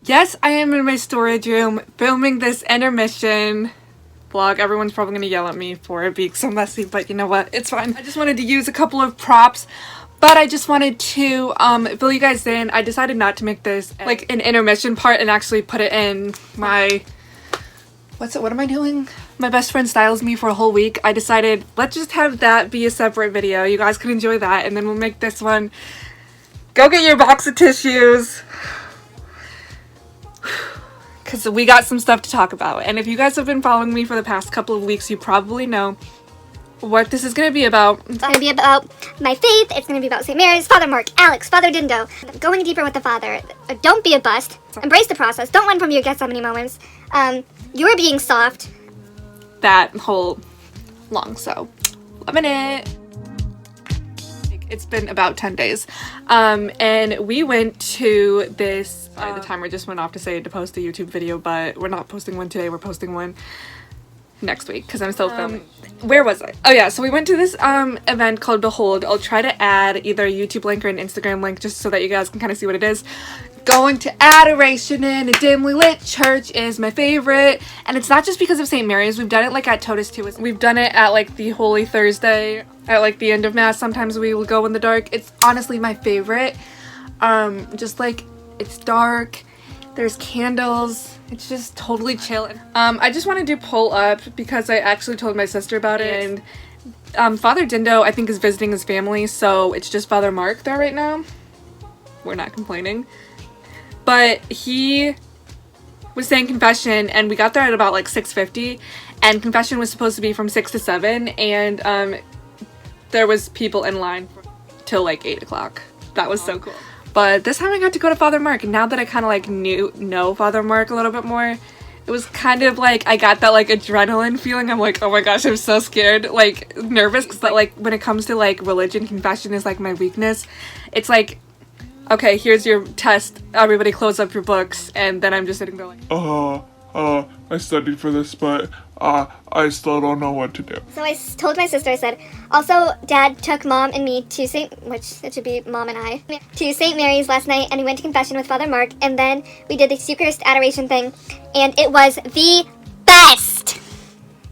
Yes, I am in my storage room filming this intermission vlog. Everyone's probably gonna yell at me for it being so messy, but you know what? It's fine. I just wanted to use a couple of props, but I just wanted to fill you guys in. I decided not to make this like an intermission part and actually put it in my... What am I doing? My best friend styles me for a whole week. I decided, let's just have that be a separate video. You guys can enjoy that, and then we'll make this one. Go get your box of tissues. Because we got some stuff to talk about. And if you guys have been following me for the past couple of weeks, you probably know what this is going to be about. It's going to be about my faith. It's going to be about St. Mary's, Father Mark, Alex, Father Dindo. Going deeper with the Father. Don't be a bust. Embrace the process. Don't run from your Gethsemane moments. You're being soft. That whole long, so loving it. It's been about 10 days. And we went to this, the timer just went off to say to post a YouTube video, but we're not posting one today, we're posting one next week because I'm still filming. Where was I? Oh yeah, so we went to this event called Behold. I'll try to add either a YouTube link or an Instagram link just so that you guys can kind of see what it is. Going to Adoration in a dimly lit church is my favorite, and it's not just because of St. Mary's. We've done it like at Totus too. We've done it at like the Holy Thursday, at like the end of Mass. Sometimes we will go in the dark. It's honestly my favorite. Just like, it's dark, there's candles, it's just totally chill. I just wanted to pull up because I actually told my sister about it, and Father Dindo I think is visiting his family, so it's just Father Mark there right now. We're not complaining. But he was saying confession, and we got there at about like 6:50, and confession was supposed to be from 6 to 7, and there was people in line till like 8 o'clock. That was so cool. But this time I got to go to Father Mark, and now that I kind of like know Father Mark a little bit more, it was kind of like I got that like adrenaline feeling. I'm like, oh my gosh, I'm so scared, like nervous, because like when it comes to like religion, confession is like my weakness. It's like, okay, here's your test, everybody close up your books, and then I'm just sitting there like, I studied for this, but I still don't know what to do. So I told my sister, I said, also Dad took Mom and me to which it should be Mom and I, to St. Mary's last night, and we went to confession with Father Mark, and then we did the Eucharist adoration thing, and it was the best!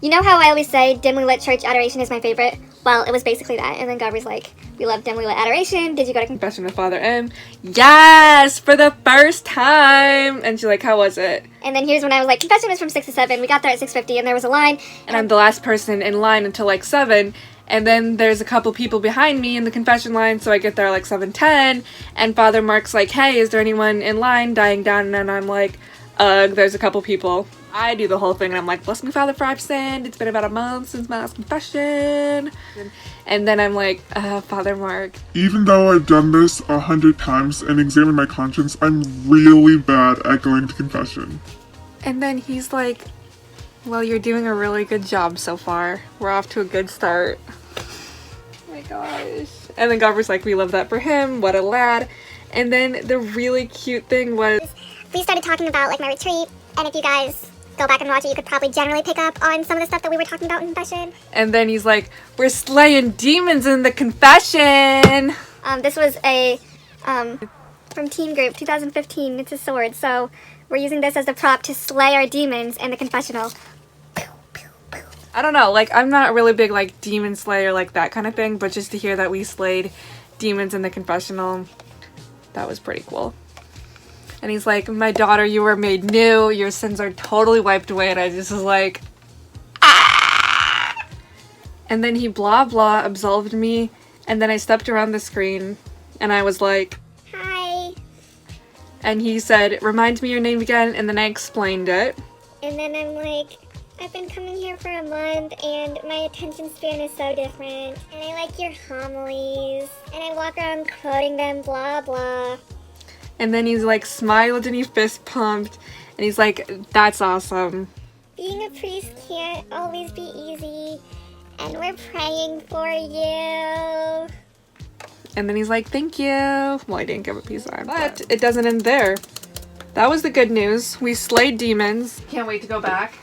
You know how I always say dimly lit church adoration is my favorite? Well, it was basically that, and then Gabri's like, we love dimly lit adoration. Did you go to confession with Father M? Yes, for the first time. And she's like, how was it? And then here's when I was like, confession was from 6 to 7. We got there at 6:50, and there was a line. And I'm the last person in line until like 7. And then there's a couple people behind me in the confession line, so I get there like 7:10. And Father Mark's like, hey, is there anyone in line dying down? And then I'm like, there's a couple people. I do the whole thing, and I'm like, bless me, Father, for I've sinned. It's been about a month since my last confession. And then I'm like, Father Mark. Even though I've done this 100 times and examined my conscience, I'm really bad at going to confession. And then he's like, well, you're doing a really good job so far. We're off to a good start. Oh my gosh. And then Gabri's like, we love that for him. What a lad. And then the really cute thing was, we started talking about like my retreat, and if you guys go back and watch it, you could probably generally pick up on some of the stuff that we were talking about in confession. And then he's like, we're slaying demons in the confession. This was a from Teen Group 2015. It's a sword, so we're using this as the prop to slay our demons in the confessional. I don't know, like I'm not really big like demon slayer, like that kind of thing, but just to hear that we slayed demons in the confessional, that was pretty cool. And he's like, my daughter, you were made new. Your sins are totally wiped away. And I just was like, ah! And then he blah blah absolved me. And then I stepped around the screen and I was like, hi. And he said, remind me your name again. And then I explained it. And then I'm like, I've been coming here for a month and my attention span is so different. And I like your homilies. And I walk around quoting them, blah blah. And then he's like smiled and he fist pumped. And he's like, that's awesome. Being a priest can't always be easy. And we're praying for you. And then he's like, thank you. Well, I didn't give a peace sign. But it doesn't end there. That was the good news. We slayed demons. Can't wait to go back.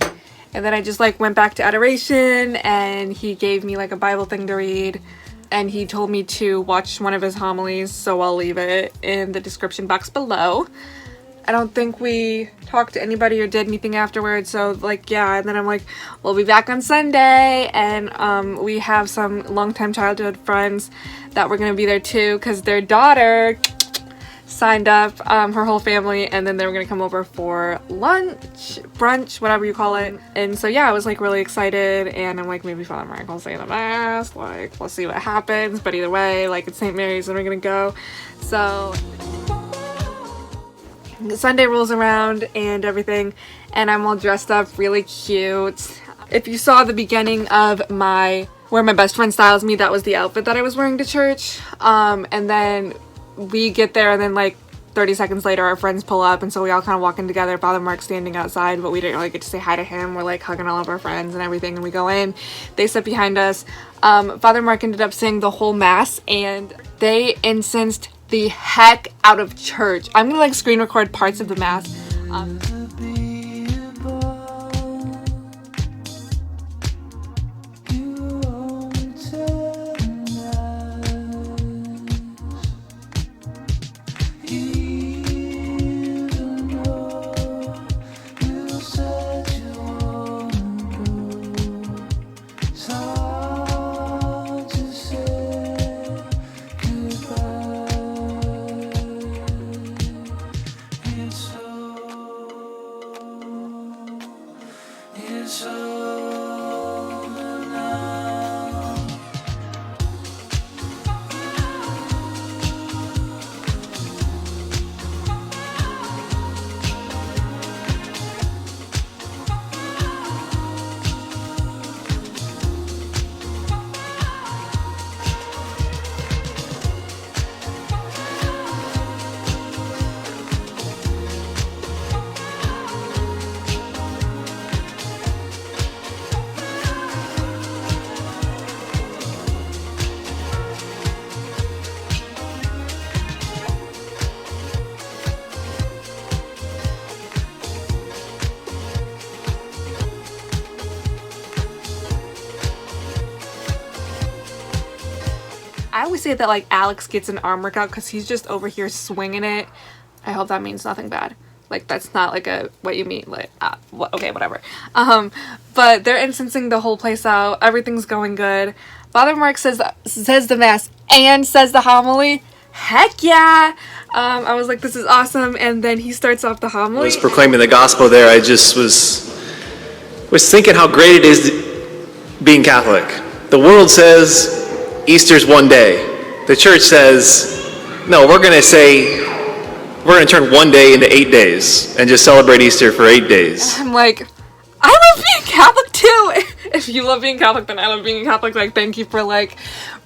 And then I just like went back to Adoration, and he gave me like a Bible thing to read. And he told me to watch one of his homilies, so I'll leave it in the description box below. I don't think we talked to anybody or did anything afterwards, so like, yeah. And then I'm like, we'll be back on Sunday, and we have some longtime childhood friends that were gonna be there too, because their daughter signed up, her whole family, and then they were gonna come over for lunch, brunch, whatever you call it. And so yeah, I was like really excited, and I'm like, maybe Father Mark will say the Mass, like we'll see what happens, but either way, like it's St. Mary's and we're gonna go. So Sunday rolls around and everything, and I'm all dressed up really cute. If you saw the beginning of where my best friend styles me, that was the outfit that I was wearing to church. And then we get there, and then like 30 seconds later our friends pull up, and so we all kind of walk in together. Father Mark's standing outside, but we didn't really get to say hi to him. We're like hugging all of our friends and everything, and we go in. They sit behind us. Father Mark ended up saying the whole Mass, and they incensed the heck out of church. I'm gonna like screen record parts of the Mass. I always say that like Alex gets an arm workout because he's just over here swinging it. I hope that means nothing bad. Like that's not like what you mean, like okay, whatever. But they're incensing the whole place out. Everything's going good. Father Mark says the Mass and says the homily. Heck yeah! I was like, this is awesome. And then he starts off the homily. I was proclaiming the gospel there. I just was thinking how great it is being Catholic. The world says Easter's one day. The church says, no, we're going to turn one day into 8 days and just celebrate Easter for 8 days. I'm like, I love being Catholic too. If you love being Catholic, then I love being Catholic. Like, thank you for like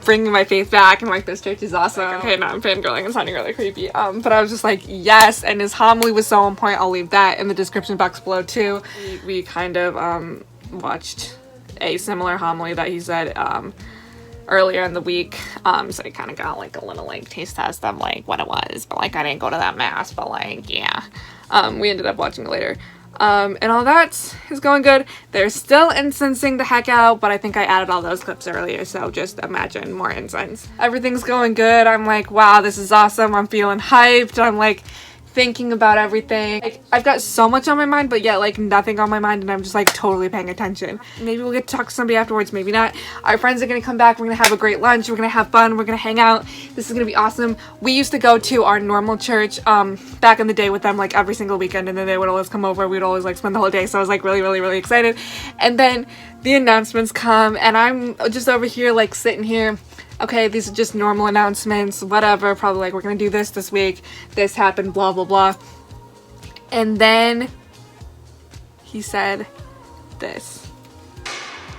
bringing my faith back, and like this church is awesome. Okay, now I'm fangirling and sounding really creepy. But I was just like, yes. And his homily was so on point. I'll leave that in the description box below too. We kind of watched a similar homily that he said earlier in the week, so I kind of got like a little like taste test of like what it was, but like I didn't go to that Mass, but like yeah, we ended up watching it later, and all that is going good. They're still incensing the heck out, but I think I added all those clips earlier, so just imagine more incense. Everything's going good. I'm like, wow, this is awesome. I'm feeling hyped. I'm like thinking about everything. Like, I've got so much on my mind, but yet like nothing on my mind, and I'm just like totally paying attention. Maybe we'll get to talk to somebody afterwards, maybe not. Our friends are gonna come back. We're gonna have a great lunch. We're gonna have fun. We're gonna hang out. This is gonna be awesome. We used to go to our normal church back in the day with them like every single weekend, and then they would always come over. We'd always like spend the whole day, so I was like really excited. And then the announcements come, and I'm just over here like sitting here. Okay, these are just normal announcements, whatever, probably like, we're gonna do this week, this happened, blah, blah, blah. And then he said this.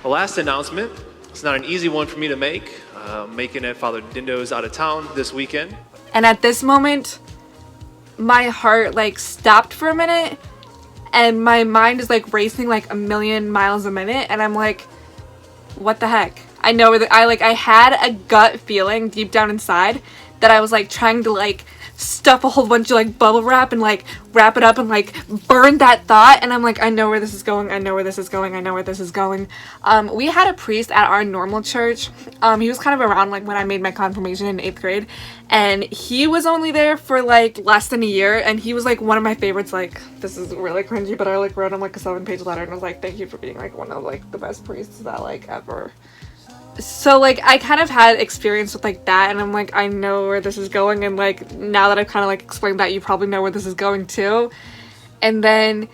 The last announcement, it's not an easy one for me to make. Making it, Father Dindo's out of town this weekend. And at this moment, my heart like stopped for a minute, and my mind is like racing like 1,000,000 miles a minute, and I'm like, what the heck? I know that I had a gut feeling deep down inside that I was like trying to like stuff a whole bunch of like bubble wrap and like wrap it up and like burn that thought. And I'm like, I know where this is going. I know where this is going. I know where this is going. We had a priest at our normal church. He was kind of around like when I made my confirmation in 8th grade, and he was only there for like less than a year, and he was like one of my favorites. Like, this is really cringy, but I like wrote him like a 7-page letter and was like, thank you for being like one of like the best priests that like ever. So like I kind of had experience with like that, and I'm like, I know where this is going, and like now that I've kind of like explained that, you probably know where this is going too. And then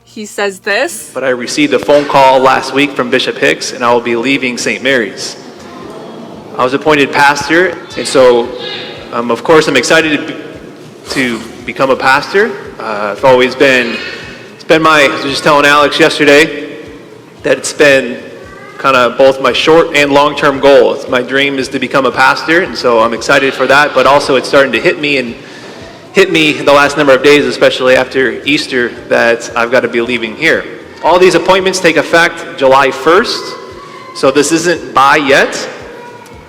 he says this. But I received a phone call last week from Bishop Hicks, and I will be leaving St. Mary's. I was appointed pastor, and so of course I'm excited to become a pastor. I've always been, I was just telling Alex yesterday that it's been kind of both my short and long-term goal. My dream is to become a pastor, and so I'm excited for that, but also it's starting to hit me the last number of days, especially after Easter, that I've got to be leaving here. All these appointments take effect July 1st, so this isn't by yet.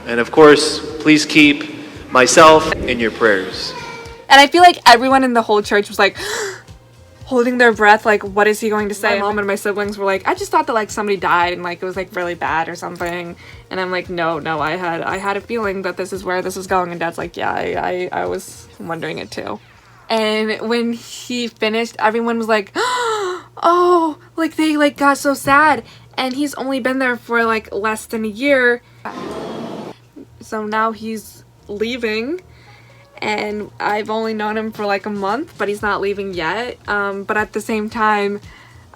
And of course, please keep myself in your prayers. And I feel like everyone in the whole church was like holding their breath, like, what is he going to say? My mom and my siblings were like, I just thought that like somebody died and like it was like really bad or something. And I'm like, no, I had a feeling that this is where this is going. And Dad's like, yeah, I was wondering it too. And when he finished, everyone was like, oh, like they like got so sad. And he's only been there for like less than a year. So now he's leaving. And I've only known him for like a month, but he's not leaving yet. But at the same time,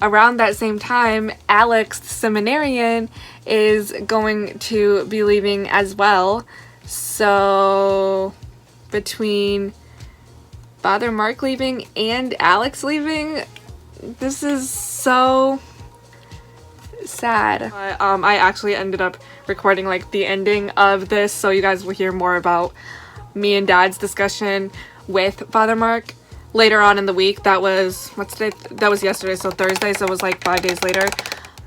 around that same time, Alex, the seminarian, is going to be leaving as well. So between Father Mark leaving and Alex leaving, this is so sad. I actually ended up recording like the ending of this, so you guys will hear more about me and Dad's discussion with Father Mark later on in the week. That was, what's today? That was yesterday, so Thursday, so it was like 5 days later.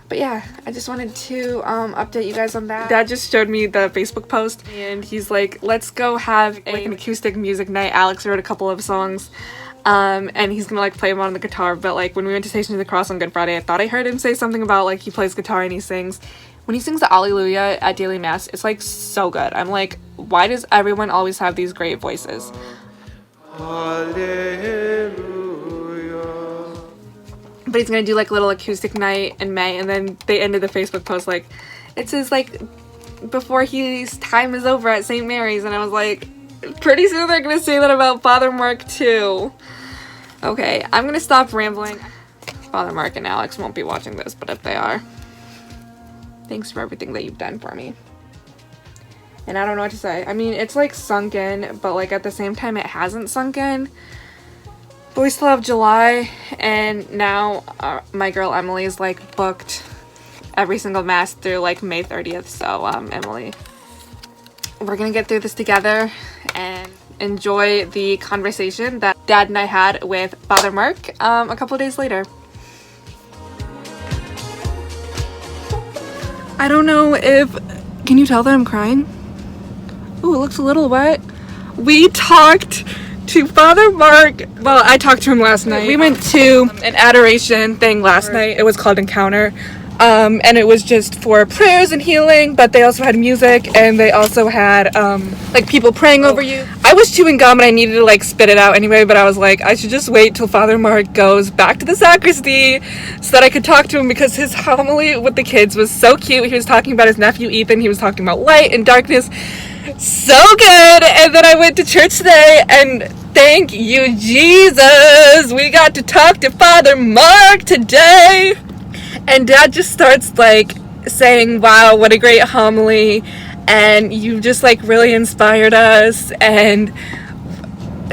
But yeah, I just wanted to update you guys on that. Dad just showed me the Facebook post, and he's like, let's go have an acoustic music night. Alex wrote a couple of songs, and he's gonna like play them on the guitar. But like when we went to Station of the Cross on Good Friday, I thought I heard him say something about like he plays guitar and he sings. When he sings the Alleluia at daily mass, it's like so good. I'm like, why does everyone always have these great voices? Alleluia. But he's gonna do like a little acoustic night in May, and then they ended the Facebook post like, it says like before his time is over at St. Mary's, and I was like, pretty soon they're gonna say that about Father Mark too. Okay, I'm gonna stop rambling. Father Mark and Alex won't be watching this, but if they are, thanks for everything that you've done for me. And I don't know what to say. I mean, it's like sunk in, but like at the same time it hasn't sunk in. But we still have July, and now my girl Emily is like booked every single mass through like May 30th. So Emily, we're gonna get through this together and enjoy the conversation that Dad and I had with Father Mark a couple days later. I don't know if, can you tell that I'm crying? Ooh, it looks a little wet. We talked to Father Mark. Well, I talked to him last night. We went to an adoration thing last night. It was called Encounter. And it was just for prayers and healing, but they also had music, and they also had like people praying over you. I was chewing gum and I needed to like spit it out anyway, but I was like, I should just wait till Father Mark goes back to the sacristy so that I could talk to him, because his homily with the kids was so cute. He was talking about his nephew Ethan. He was talking about light and darkness. So good. And then I went to church today, and thank you, Jesus, we got to talk to Father Mark today. And Dad just starts like saying, wow, what a great homily, and you just like really inspired us. And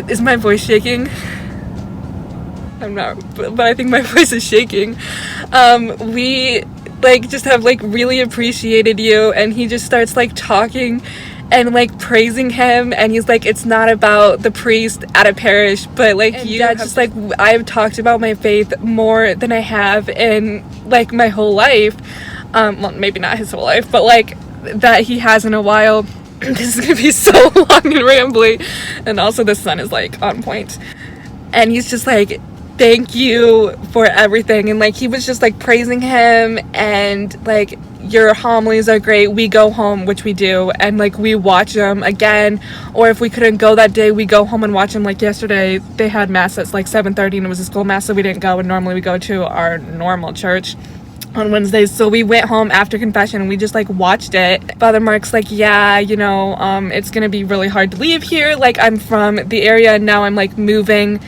is my voice shaking? I'm not, but I think my voice is shaking. We like just have like really appreciated you. And he just starts like talking and like praising him, and he's like, it's not about the priest at a parish, but like and you Dad just like, I've talked about my faith more than I have in like my whole life. Well, maybe not his whole life, but like that he has in a while. this is gonna be so long and rambly, and also the sun is like on point, and he's just like, thank you for everything, and like he was just like praising him, and like, your homilies are great, we go home, which we do, and like we watch them again, or if we couldn't go that day, we go home and watch them. Like yesterday they had mass at like 7:30 and it was a school mass, so we didn't go, and normally we go to our normal church on Wednesdays, so we went home after confession and we just like watched it. Father Mark's like, yeah, you know, it's gonna be really hard to leave here, like I'm from the area and now I'm like moving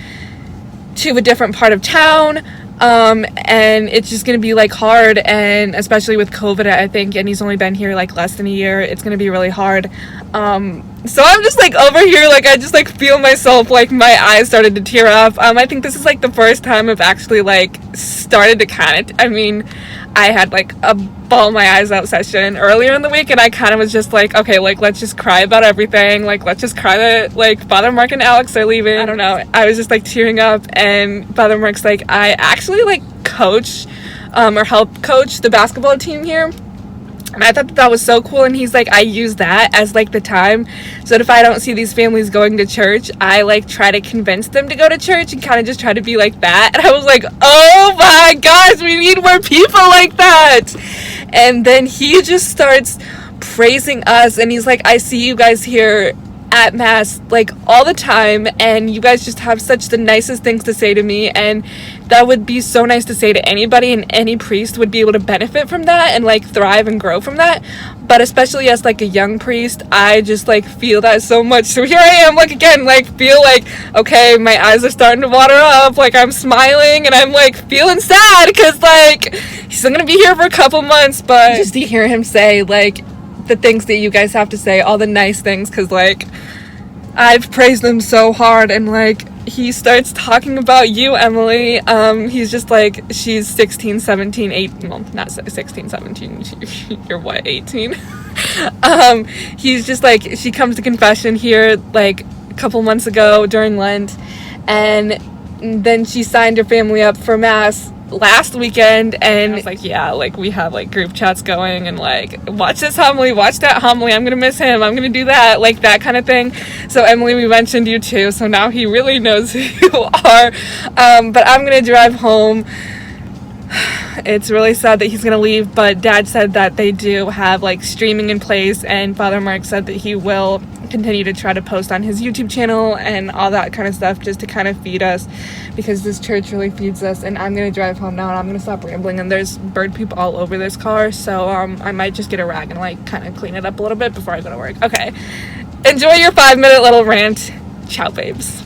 to a different part of town, and it's just gonna be like hard, and especially with COVID, I think, and he's only been here like less than a year, it's gonna be really hard. So I'm just like over here, like I just like feel myself, like my eyes started to tear up. I think this is like the first time I've actually like started to kind of, I mean, I had like a bawl my eyes out session earlier in the week, and I kind of was just like, okay, like let's just cry about everything, like let's just cry that like Father Mark and Alex are leaving. I don't know, I was just like tearing up, and Father Mark's like, I actually like coach or help coach the basketball team here. And I thought that was so cool, and he's like, I use that as like the time so that if I don't see these families going to church, I like try to convince them to go to church and kind of just try to be like that. And I was like, oh my gosh, we need more people like that. And then he just starts praising us, and he's like, I see you guys here at mass like all the time, and you guys just have such the nicest things to say to me, and that would be so nice to say to anybody, and any priest would be able to benefit from that and like thrive and grow from that. But especially as like a young priest, I just like feel that so much. So here I am, like again, like feel like, okay, my eyes are starting to water up, like I'm smiling and I'm like feeling sad because like he's still gonna be here for a couple months, but just to hear him say like the things that you guys have to say, all the nice things, because like I've praised them so hard, and like he starts talking about you, Emily. He's just like, she's 16, 17, 8, well, not 16, 17, you're what, 18? He's just like, she comes to confession here like a couple months ago during Lent, and then she signed her family up for mass last weekend, and I was like, yeah, like we have like group chats going, and like, watch this homily, watch that homily, I'm gonna miss him, I'm gonna do that, like that kind of thing. So Emily, we mentioned you too, so now he really knows who you are. But I'm gonna drive home. It's really sad that he's gonna leave, but Dad said that they do have like streaming in place, and Father Mark said that he will continue to try to post on his YouTube channel and all that kind of stuff, just to kind of feed us, because this church really feeds us. And I'm gonna drive home now, and I'm gonna stop rambling, and there's bird poop all over this car, so I might just get a rag and like kind of clean it up a little bit before I go to work. Okay, enjoy your 5-minute little rant. Ciao, babes.